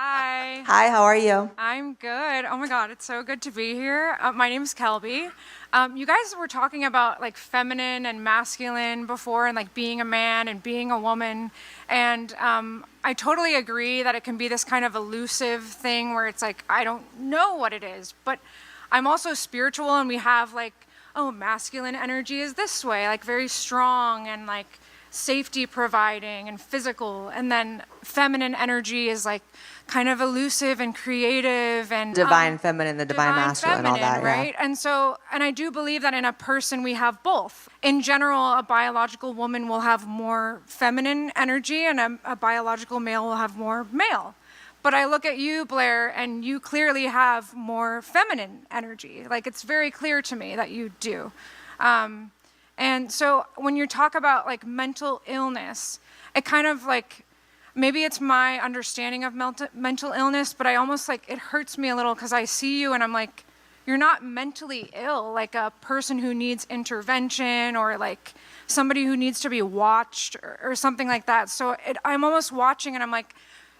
Hi. Hi, how are you? I'm good. Oh my God, it's so good to be here. My name's Kelby. You guys were talking about like feminine and masculine before, and like being a man and being a woman. And I totally agree that it can be this kind of elusive thing where it's like, I don't know what it is. But I'm also spiritual, and we have like, oh, masculine energy is this way, like very strong and like safety providing and physical. And then feminine energy is like kind of elusive and creative and Divine feminine, the divine masculine, all that, right? yeah. And I do believe that in a person we have both. In general, a biological woman will have more feminine energy, and a biological male will have more male. But I look at you, Blaire, and you clearly have more feminine energy. Like, it's very clear to me that you do. And so when you talk about like mental illness, it kind of like, maybe it's my understanding of mental illness, but I almost like, it hurts me a little because I see you and I'm like, you're not mentally ill, like a person who needs intervention or like somebody who needs to be watched or something like that. So I'm almost watching and I'm like,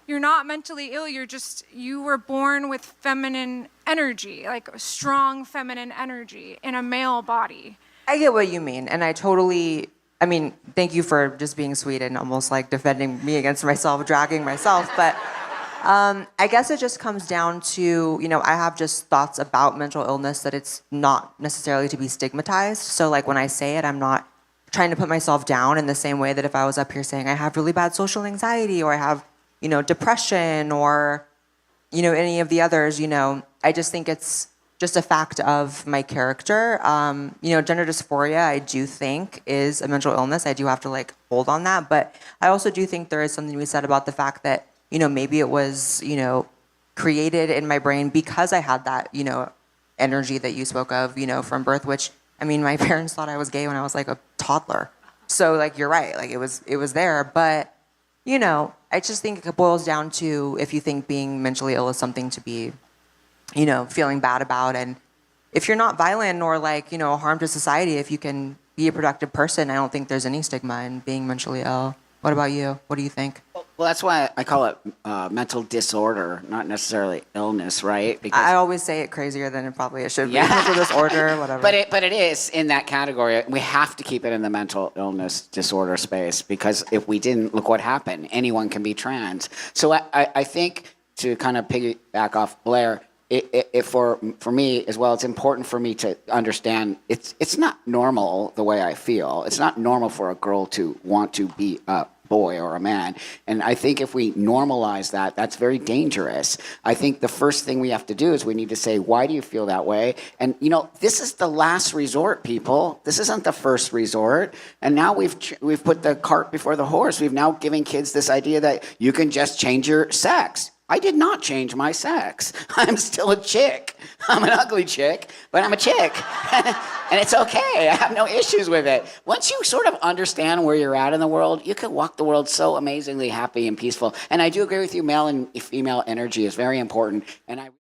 you're not mentally ill, you were born with feminine energy, like strong feminine energy in a male body. I get what you mean, and thank you for just being sweet and almost like defending me against myself, dragging myself, but I guess it just comes down to, I have just thoughts about mental illness that it's not necessarily to be stigmatized. So like when I say it, I'm not trying to put myself down in the same way that if I was up here saying I have really bad social anxiety or I have, depression or, any of the others, I just think it's just a fact of my character. Gender dysphoria, I do think is a mental illness. I do have to like hold on that. But I also do think there is something to be said about the fact that, maybe it was, created in my brain because I had that, energy that you spoke of, from birth, which, my parents thought I was gay when I was like a toddler. So like, you're right. Like it was there. But, I just think it boils down to if you think being mentally ill is something to be feeling bad about. And if you're not violent or like, harm to society, if you can be a productive person, I don't think there's any stigma in being mentally ill. What about you? What do you think? Well, that's why I call it mental disorder, not necessarily illness, right? Because I always say it crazier than it should be. Mental disorder, whatever. But it is in that category. We have to keep it in the mental illness disorder space because if we didn't, look what happened. Anyone can be trans. So I think to kind of piggyback off Blaire, for me as well, it's important for me to understand it's not normal the way I feel. It's not normal for a girl to want to be a boy or a man. And I think if we normalize that, that's very dangerous. I think the first thing we have to do is we need to say, why do you feel that way? And, this is the last resort, people. This isn't the first resort. And now we've put the cart before the horse. We've now given kids this idea that you can just change your sex. I did not change my sex. I'm still a chick. I'm an ugly chick, but I'm a chick. And it's okay. I have no issues with it. Once you sort of understand where you're at in the world, you can walk the world so amazingly happy and peaceful. And I do agree with you, male and female energy is very important. And I